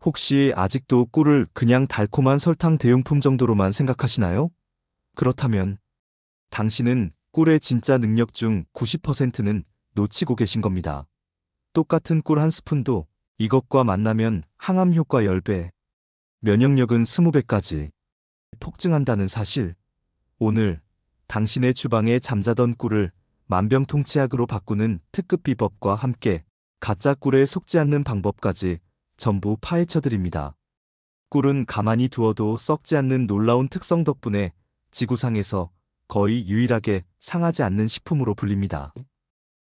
혹시 아직도 꿀을 그냥 달콤한 설탕 대용품 정도로만 생각하시나요? 그렇다면 당신은 꿀의 진짜 능력 중 90%는 놓치고 계신 겁니다. 똑같은 꿀 한 스푼도 이것과 만나면 항암 효과 10배, 면역력은 20배까지 폭증한다는 사실. 오늘 당신의 주방에 잠자던 꿀을 만병통치약으로 바꾸는 특급 비법과 함께 가짜 꿀에 속지 않는 방법까지 전부 파헤쳐 드립니다. 꿀은 가만히 두어도 썩지 않는 놀라운 특성 덕분에 지구상에서 거의 유일하게 상하지 않는 식품으로 불립니다.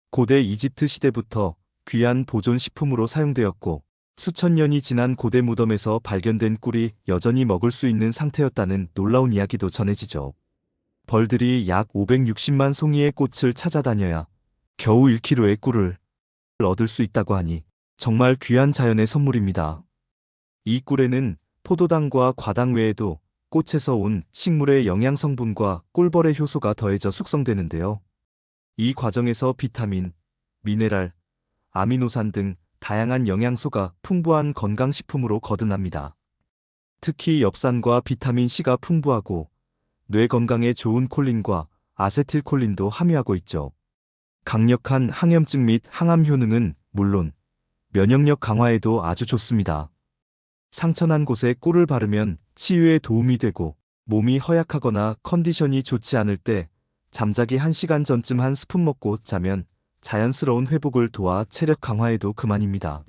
고대 이집트 시대부터 귀한 보존식품으로 사용되었고, 수천 년이 지난 고대 무덤에서 발견된 꿀이 여전히 먹을 수 있는 상태였다는 놀라운 이야기도 전해지죠. 벌들이 약 560만 송이의 꽃을 찾아다녀야 겨우 1kg의 꿀을 얻을 수 있다고 하니 정말 귀한 자연의 선물입니다. 이 꿀에는 포도당과 과당 외에도 꽃에서 온 식물의 영양 성분과 꿀벌의 효소가 더해져 숙성되는데요. 이 과정에서 비타민, 미네랄, 아미노산 등 다양한 영양소가 풍부한 건강식품으로 거듭납니다. 특히 엽산과 비타민 C가 풍부하고 뇌 건강에 좋은 콜린과 아세틸콜린도 함유하고 있죠. 강력한 항염증 및 항암 효능은 물론 면역력 강화에도 아주 좋습니다. 상처난 곳에 꿀을 바르면 치유에 도움이 되고, 몸이 허약하거나 컨디션이 좋지 않을 때 잠자기 1시간 전쯤 한 스푼 먹고 자면 자연스러운 회복을 도와 체력 강화에도 그만입니다.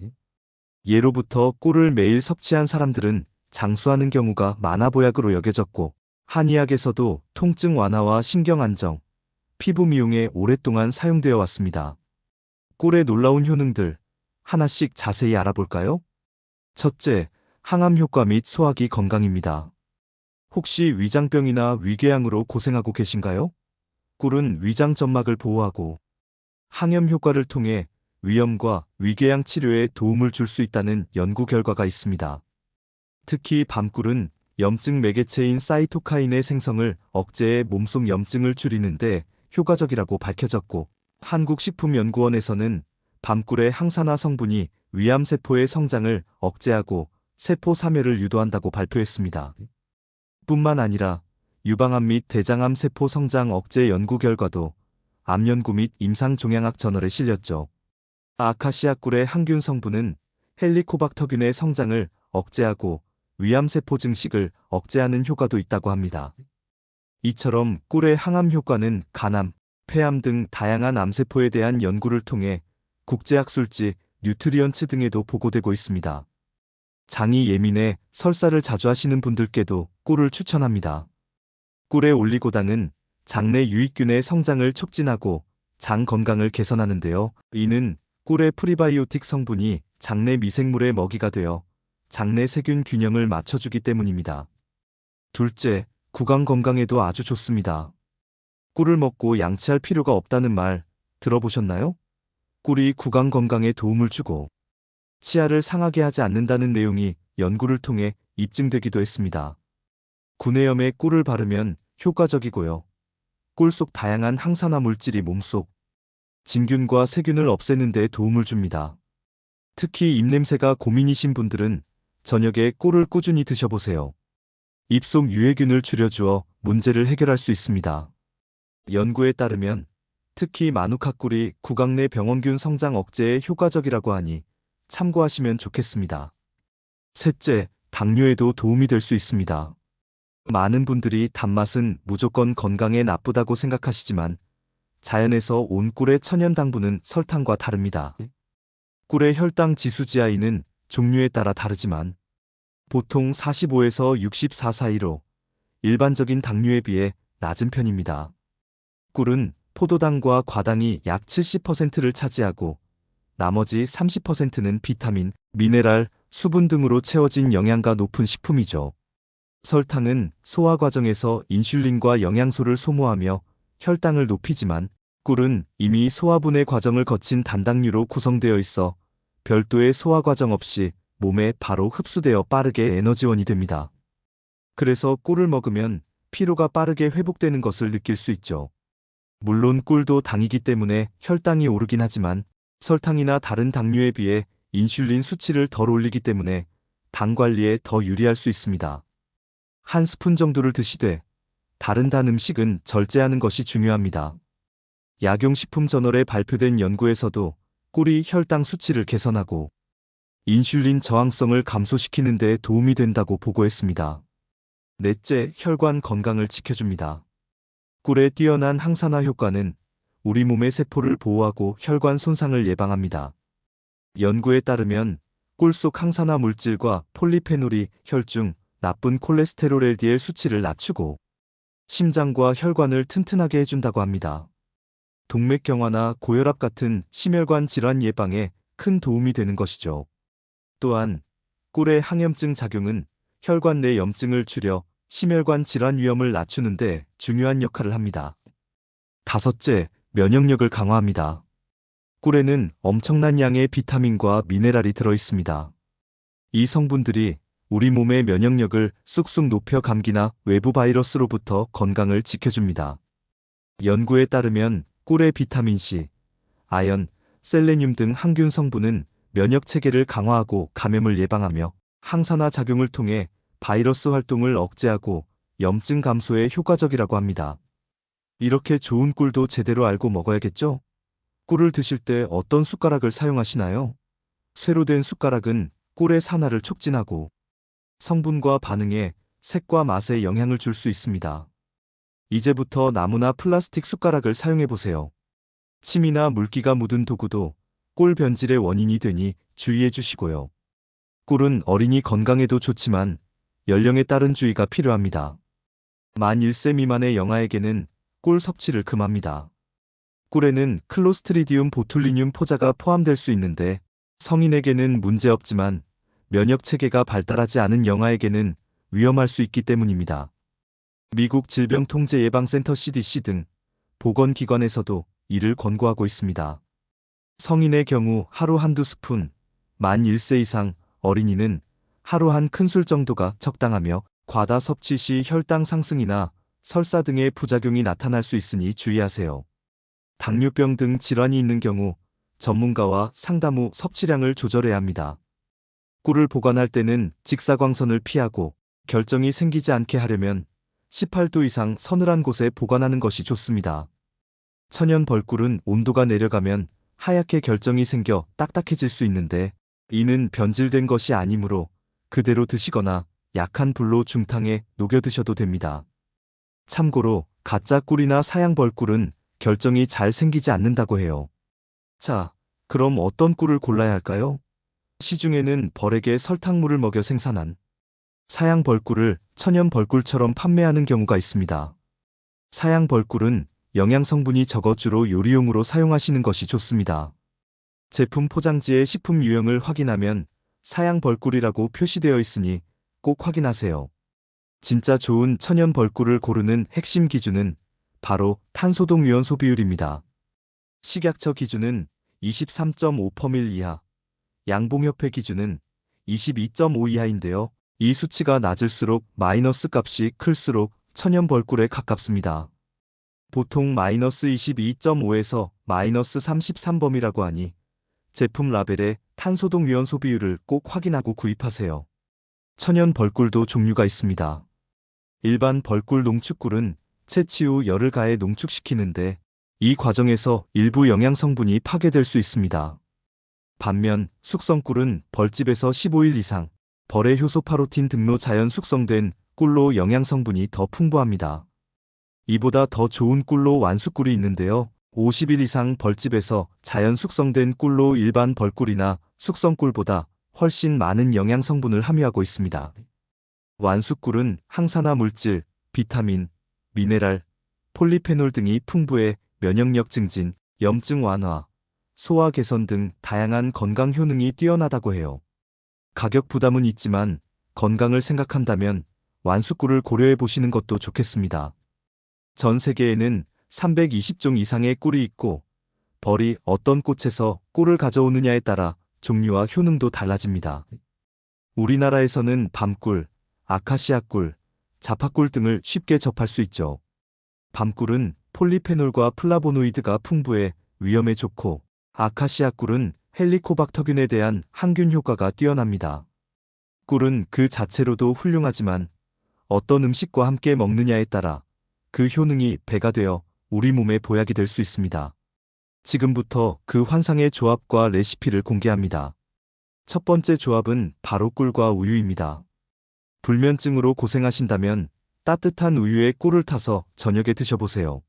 예로부터 꿀을 매일 섭취한 사람들은 장수하는 경우가 많아 보약으로 여겨졌고, 한의학에서도 통증 완화와 신경 안정, 피부 미용에 오랫동안 사용되어 왔습니다. 꿀의 놀라운 효능들 하나씩 자세히 알아볼까요? 첫째, 항암 효과 및 소화기 건강입니다. 혹시 위장병이나 위궤양으로 고생하고 계신가요? 꿀은 위장 점막을 보호하고 항염 효과를 통해 위염과 위궤양 치료에 도움을 줄 수 있다는 연구 결과가 있습니다. 특히 밤꿀은 염증 매개체인 사이토카인의 생성을 억제해 몸속 염증을 줄이는데 효과적이라고 밝혀졌고, 한국식품연구원에서는 밤꿀의 항산화 성분이 위암세포의 성장을 억제하고 세포 사멸을 유도한다고 발표했습니다. 뿐만 아니라 유방암 및 대장암 세포 성장 억제 연구 결과도 암연구 및 임상종양학 저널에 실렸죠. 아카시아 꿀의 항균 성분은 헬리코박터균의 성장을 억제하고 위암세포 증식을 억제하는 효과도 있다고 합니다. 이처럼 꿀의 항암 효과는 간암, 폐암 등 다양한 암세포에 대한 연구를 통해 국제학술지 뉴트리언츠 등에도 보고되고 있습니다. 장이 예민해 설사를 자주 하시는 분들께도 꿀을 추천합니다. 꿀의 올리고당은 장내 유익균의 성장을 촉진하고 장 건강을 개선하는데요. 이는 꿀의 프리바이오틱 성분이 장내 미생물의 먹이가 되어 장내 세균 균형을 맞춰주기 때문입니다. 둘째, 구강 건강에도 아주 좋습니다. 꿀을 먹고 양치할 필요가 없다는 말 들어보셨나요? 꿀이 구강 건강에 도움을 주고 치아를 상하게 하지 않는다는 내용이 연구를 통해 입증되기도 했습니다. 구내염에 꿀을 바르면 효과적이고요. 꿀 속 다양한 항산화 물질이 몸속 진균과 세균을 없애는 데 도움을 줍니다. 특히 입냄새가 고민이신 분들은 저녁에 꿀을 꾸준히 드셔보세요. 입속 유해균을 줄여주어 문제를 해결할 수 있습니다. 연구에 따르면 특히 마누카 꿀이 구강 내 병원균 성장 억제에 효과적이라고 하니 참고하시면 좋겠습니다. 셋째, 당뇨에도 도움이 될 수 있습니다. 많은 분들이 단맛은 무조건 건강에 나쁘다고 생각하시지만 자연에서 온 꿀의 천연 당분은 설탕과 다릅니다. 꿀의 혈당 지수 GI는 종류에 따라 다르지만 보통 45에서 64 사이로 일반적인 당류에 비해 낮은 편입니다. 꿀은 포도당과 과당이 약 70%를 차지하고 나머지 30%는 비타민, 미네랄, 수분 등으로 채워진 영양가 높은 식품이죠. 설탕은 소화 과정에서 인슐린과 영양소를 소모하며 혈당을 높이지만 꿀은 이미 소화분해 과정을 거친 단당류로 구성되어 있어 별도의 소화 과정 없이 몸에 바로 흡수되어 빠르게 에너지원이 됩니다. 그래서 꿀을 먹으면 피로가 빠르게 회복되는 것을 느낄 수 있죠. 물론 꿀도 당이기 때문에 혈당이 오르긴 하지만 설탕이나 다른 당류에 비해 인슐린 수치를 덜 올리기 때문에 당 관리에 더 유리할 수 있습니다. 한 스푼 정도를 드시되 다른 단 음식은 절제하는 것이 중요합니다. 약용식품저널에 발표된 연구에서도 꿀이 혈당 수치를 개선하고 인슐린 저항성을 감소시키는 데 도움이 된다고 보고했습니다. 넷째, 혈관 건강을 지켜줍니다. 꿀의 뛰어난 항산화 효과는 우리 몸의 세포를 보호하고 혈관 손상을 예방합니다. 연구에 따르면 꿀 속 항산화 물질과 폴리페놀이 혈중 나쁜 콜레스테롤 LDL 수치를 낮추고 심장과 혈관을 튼튼하게 해준다고 합니다. 동맥경화나 고혈압 같은 심혈관 질환 예방에 큰 도움이 되는 것이죠. 또한 꿀의 항염증 작용은 혈관 내 염증을 줄여 심혈관 질환 위험을 낮추는 데 중요한 역할을 합니다. 다섯째, 면역력을 강화합니다. 꿀에는 엄청난 양의 비타민과 미네랄이 들어 있습니다. 이 성분들이 우리 몸의 면역력을 쑥쑥 높여 감기나 외부 바이러스로부터 건강을 지켜줍니다. 연구에 따르면 꿀의 비타민 C, 아연, 셀레늄 등 항균 성분은 면역 체계를 강화하고 감염을 예방하며 항산화 작용을 통해 바이러스 활동을 억제하고 염증 감소에 효과적이라고 합니다. 이렇게 좋은 꿀도 제대로 알고 먹어야겠죠? 꿀을 드실 때 어떤 숟가락을 사용하시나요? 쇠로 된 숟가락은 꿀의 산화를 촉진하고 성분과 반응에 색과 맛에 영향을 줄 수 있습니다. 이제부터 나무나 플라스틱 숟가락을 사용해 보세요. 침이나 물기가 묻은 도구도 꿀 변질의 원인이 되니 주의해 주시고요. 꿀은 어린이 건강에도 좋지만 연령에 따른 주의가 필요합니다. 만 1세 미만의 영아에게는 꿀 섭취를 금합니다. 꿀에는 클로스트리디움 보툴리늄 포자가 포함될 수 있는데 성인에게는 문제없지만 면역 체계가 발달하지 않은 영아에게는 위험할 수 있기 때문입니다. 미국 질병통제예방센터 CDC 등 보건기관에서도 이를 권고하고 있습니다. 성인의 경우 하루 한두 스푼, 만 1세 이상 어린이는 하루 한 큰술 정도가 적당하며 과다 섭취 시 혈당 상승이나 설사 등의 부작용이 나타날 수 있으니 주의하세요. 당뇨병 등 질환이 있는 경우 전문가와 상담 후 섭취량을 조절해야 합니다. 꿀을 보관할 때는 직사광선을 피하고 결정이 생기지 않게 하려면 18도 이상 서늘한 곳에 보관하는 것이 좋습니다. 천연 벌꿀은 온도가 내려가면 하얗게 결정이 생겨 딱딱해질 수 있는데 이는 변질된 것이 아니므로 그대로 드시거나 약한 불로 중탕에 녹여 드셔도 됩니다. 참고로 가짜 꿀이나 사양 벌꿀은 결정이 잘 생기지 않는다고 해요. 자, 그럼 어떤 꿀을 골라야 할까요? 시중에는 벌에게 설탕물을 먹여 생산한 사양 벌꿀을 천연 벌꿀처럼 판매하는 경우가 있습니다. 사양 벌꿀은 영양 성분이 적어 주로 요리용으로 사용하시는 것이 좋습니다. 제품 포장지의 식품 유형을 확인하면 사양 벌꿀이라고 표시되어 있으니 꼭 확인하세요. 진짜 좋은 천연 벌꿀을 고르는 핵심 기준은 바로 탄소동위원소 비율입니다. 식약처 기준은 23.5%ml 이하, 양봉협회 기준은 22.5 이하인데요. 이 수치가 낮을수록 마이너스 값이 클수록 천연 벌꿀에 가깝습니다. 보통 마이너스 22.5에서 마이너스 33범이라고 하니 제품 라벨에 탄소동위원소 비율을 꼭 확인하고 구입하세요. 천연 벌꿀도 종류가 있습니다. 일반 벌꿀 농축꿀은 채취 후 열을 가해 농축시키는데 이 과정에서 일부 영양 성분이 파괴될 수 있습니다. 반면 숙성꿀은 벌집에서 15일 이상 벌의 효소 파로틴 등로 자연 숙성된 꿀로 영양 성분이 더 풍부합니다. 이보다 더 좋은 꿀로 완숙꿀이 있는데요. 50일 이상 벌집에서 자연 숙성된 꿀로 일반 벌꿀이나 숙성꿀보다 훨씬 많은 영양 성분을 함유하고 있습니다. 완숙꿀은 항산화 물질, 비타민, 미네랄, 폴리페놀 등이 풍부해 면역력 증진, 염증 완화, 소화 개선 등 다양한 건강 효능이 뛰어나다고 해요. 가격 부담은 있지만 건강을 생각한다면 완숙꿀을 고려해 보시는 것도 좋겠습니다. 전 세계에는 320종 이상의 꿀이 있고 벌이 어떤 꽃에서 꿀을 가져오느냐에 따라 종류와 효능도 달라집니다. 우리나라에서는 밤꿀, 아카시아꿀, 자파꿀 등을 쉽게 접할 수 있죠. 밤꿀은 폴리페놀과 플라보노이드가 풍부해 위염에 좋고 아카시아꿀은 헬리코박터균에 대한 항균 효과가 뛰어납니다. 꿀은 그 자체로도 훌륭하지만 어떤 음식과 함께 먹느냐에 따라 그 효능이 배가 되어 우리 몸에 보약이 될 수 있습니다. 지금부터 그 환상의 조합과 레시피를 공개합니다. 첫 번째 조합은 바로 꿀과 우유입니다. 불면증으로 고생하신다면 따뜻한 우유에 꿀을 타서 저녁에 드셔보세요.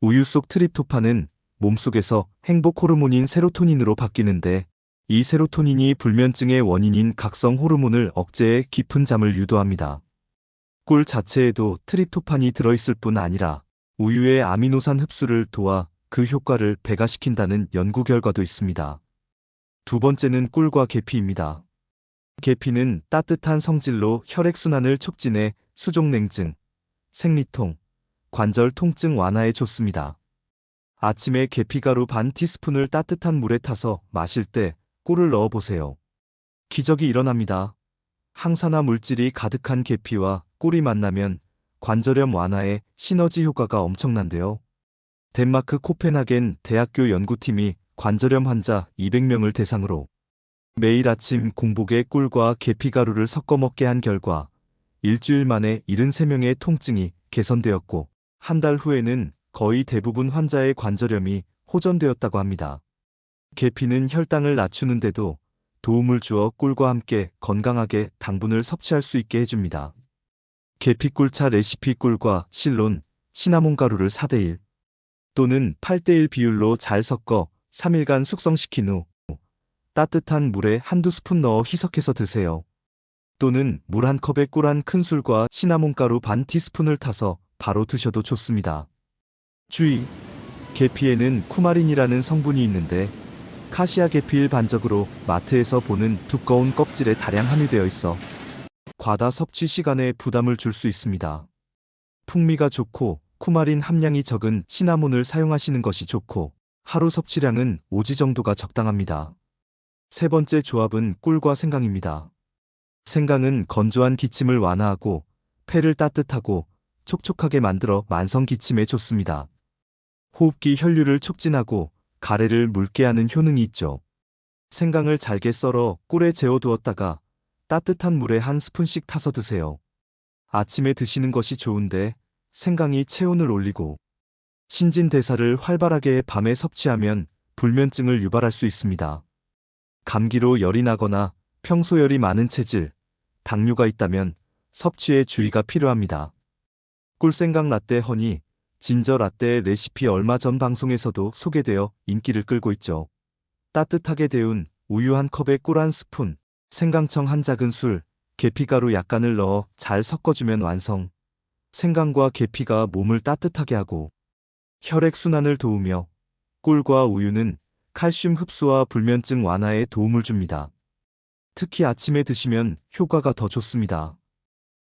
우유 속 트립토판은 몸속에서 행복 호르몬인 세로토닌으로 바뀌는데, 이 세로토닌이 불면증의 원인인 각성 호르몬을 억제해 깊은 잠을 유도합니다. 꿀 자체에도 트립토판이 들어있을 뿐 아니라 우유의 아미노산 흡수를 도와 그 효과를 배가시킨다는 연구 결과도 있습니다. 두 번째는 꿀과 계피입니다. 계피는 따뜻한 성질로 혈액순환을 촉진해 수족냉증, 생리통, 관절 통증 완화에 좋습니다. 아침에 계피가루 반 티스푼을 따뜻한 물에 타서 마실 때 꿀을 넣어보세요. 기적이 일어납니다. 항산화 물질이 가득한 계피와 꿀이 만나면 관절염 완화에 시너지 효과가 엄청난데요. 덴마크 코펜하겐 대학교 연구팀이 관절염 환자 200명을 대상으로 매일 아침 공복에 꿀과 계피가루를 섞어 먹게 한 결과 일주일 만에 73명의 통증이 개선되었고, 한 달 후에는 거의 대부분 환자의 관절염이 호전되었다고 합니다. 계피는 혈당을 낮추는데도 도움을 주어 꿀과 함께 건강하게 당분을 섭취할 수 있게 해줍니다. 계피꿀차 레시피: 꿀과 실론, 시나몬 가루를 4:1 또는 8:1 비율로 잘 섞어 3일간 숙성시킨 후 따뜻한 물에 한두 스푼 넣어 희석해서 드세요. 또는 물 한 컵에 꿀 한 큰술과 시나몬 가루 반 티스푼을 타서 바로 드셔도 좋습니다. 주의! 계피에는 쿠마린이라는 성분이 있는데, 카시아 계피일 반적으로 마트에서 보는 두꺼운 껍질에 다량 함유되어 있어 과다 섭취 시간에 부담을 줄 수 있습니다. 풍미가 좋고 쿠마린 함량이 적은 시나몬을 사용하시는 것이 좋고, 하루 섭취량은 5지 정도가 적당합니다. 세 번째 조합은 꿀과 생강입니다. 생강은 건조한 기침을 완화하고 폐를 따뜻하고 촉촉하게 만들어 만성 기침에 좋습니다. 호흡기 혈류를 촉진하고 가래를 묽게 하는 효능이 있죠. 생강을 잘게 썰어 꿀에 재워두었다가 따뜻한 물에 한 스푼씩 타서 드세요. 아침에 드시는 것이 좋은데, 생강이 체온을 올리고 신진대사를 활발하게 해 밤에 섭취하면 불면증을 유발할 수 있습니다. 감기로 열이 나거나 평소 열이 많은 체질, 당뇨가 있다면 섭취에 주의가 필요합니다. 꿀생강 라떼 허니, 진저 라떼의 레시피 얼마 전 방송에서도 소개되어 인기를 끌고 있죠. 따뜻하게 데운 우유 한 컵에 꿀 한 스푼, 생강청 한 작은술, 계피가루 약간을 넣어 잘 섞어주면 완성. 생강과 계피가 몸을 따뜻하게 하고 혈액순환을 도우며, 꿀과 우유는 칼슘 흡수와 불면증 완화에 도움을 줍니다. 특히 아침에 드시면 효과가 더 좋습니다.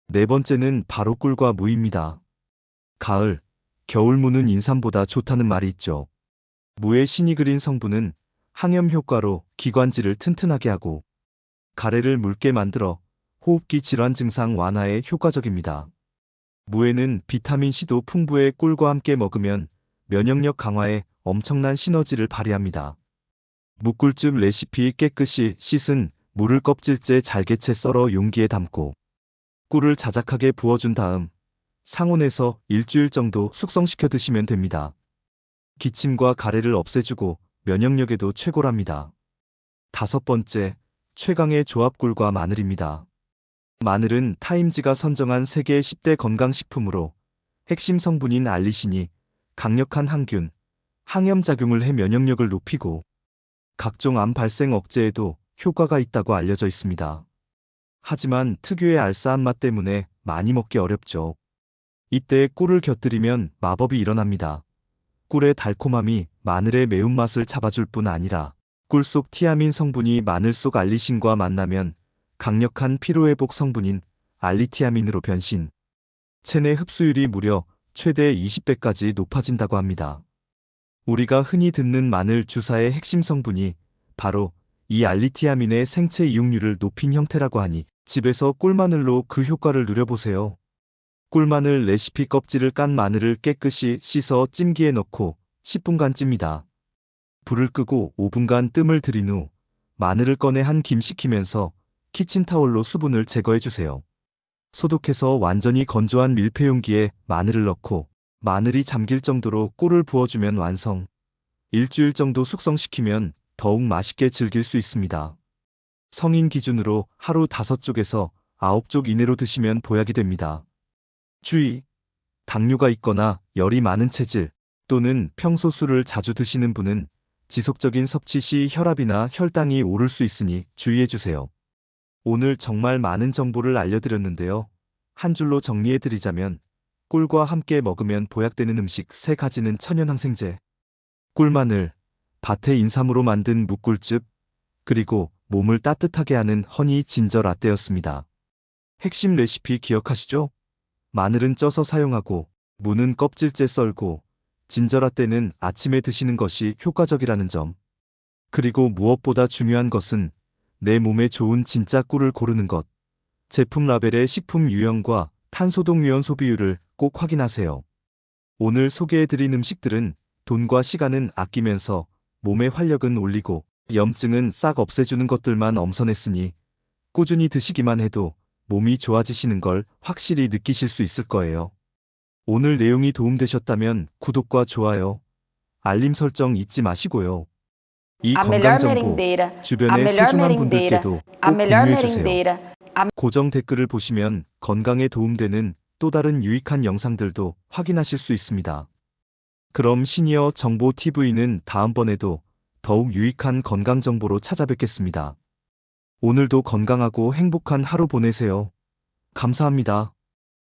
네 번째는 바로 꿀과 무입니다. 가을, 겨울 무는 인삼보다 좋다는 말이 있죠. 무의 신이 그린 성분은 항염 효과로 기관지를 튼튼하게 하고 가래를 묽게 만들어 호흡기 질환 증상 완화에 효과적입니다. 무에는 비타민C도 풍부해 꿀과 함께 먹으면 면역력 강화에 엄청난 시너지를 발휘합니다. 무꿀즙 레시피: 깨끗이 씻은 무를 껍질째 잘게 채 썰어 용기에 담고 꿀을 자작하게 부어준 다음 상온에서 일주일 정도 숙성시켜 드시면 됩니다. 기침과 가래를 없애주고 면역력에도 최고랍니다. 다섯 번째, 최강의 조합: 꿀과 마늘입니다. 마늘은 타임지가 선정한 세계 10대 건강식품으로 핵심 성분인 알리신이 강력한 항균, 항염작용을 해 면역력을 높이고 각종 암 발생 억제에도 효과가 있다고 알려져 있습니다. 하지만 특유의 알싸한 맛 때문에 많이 먹기 어렵죠. 이때 꿀을 곁들이면 마법이 일어납니다. 꿀의 달콤함이 마늘의 매운맛을 잡아줄 뿐 아니라 꿀 속 티아민 성분이 마늘 속 알리신과 만나면 강력한 피로회복 성분인 알리티아민으로 변신. 체내 흡수율이 무려 최대 20배까지 높아진다고 합니다. 우리가 흔히 듣는 마늘 주사의 핵심 성분이 바로 이 알리티아민의 생체 이용률을 높인 형태라고 하니 집에서 꿀마늘로 그 효과를 누려보세요. 꿀마늘 레시피: 껍질을 깐 마늘을 깨끗이 씻어 찜기에 넣고 10분간 찝니다. 불을 끄고 5분간 뜸을 들인 후 마늘을 꺼내 한 김 식히면서 키친타올로 수분을 제거해 주세요. 소독해서 완전히 건조한 밀폐 용기에 마늘을 넣고 마늘이 잠길 정도로 꿀을 부어주면 완성. 일주일 정도 숙성시키면 더욱 맛있게 즐길 수 있습니다. 성인 기준으로 하루 5쪽에서 9쪽 이내로 드시면 보약이 됩니다. 주의! 당뇨가 있거나 열이 많은 체질 또는 평소 술을 자주 드시는 분은 지속적인 섭취 시 혈압이나 혈당이 오를 수 있으니 주의해 주세요. 오늘 정말 많은 정보를 알려드렸는데요. 한 줄로 정리해드리자면 꿀과 함께 먹으면 보약되는 음식 3가지는 천연항생제, 꿀마늘, 밭의 인삼으로 만든 묵꿀즙, 그리고 몸을 따뜻하게 하는 허니 진저 라떼였습니다. 핵심 레시피 기억하시죠? 마늘은 쪄서 사용하고, 무는 껍질째 썰고, 진저 라떼는 아침에 드시는 것이 효과적이라는 점. 그리고 무엇보다 중요한 것은 내 몸에 좋은 진짜 꿀을 고르는 것. 제품 라벨의 식품 유형과 탄소독유연 소비율을 꼭 확인하세요. 오늘 소개해드린 음식들은 돈과 시간은 아끼면서 몸의 활력은 올리고 염증은 싹 없애주는 것들만 엄선했으니 꾸준히 드시기만 해도 몸이 좋아지시는 걸 확실히 느끼실 수 있을 거예요. 오늘 내용이 도움되셨다면 구독과 좋아요, 알림 설정 잊지 마시고요. 이 A 건강 melhor 정보 merendeira, a 주변의 melhor 소중한 merendeira, 분들께도 a 꼭 melhor 공유해주세요. merendeira. 고정 댓글을 보시면 건강에 도움되는 또 다른 유익한 영상들도 확인하실 수 있습니다. 그럼 시니어 정보 TV는 다음번에도 더욱 유익한 건강 정보로 찾아뵙겠습니다. 오늘도 건강하고 행복한 하루 보내세요. 감사합니다.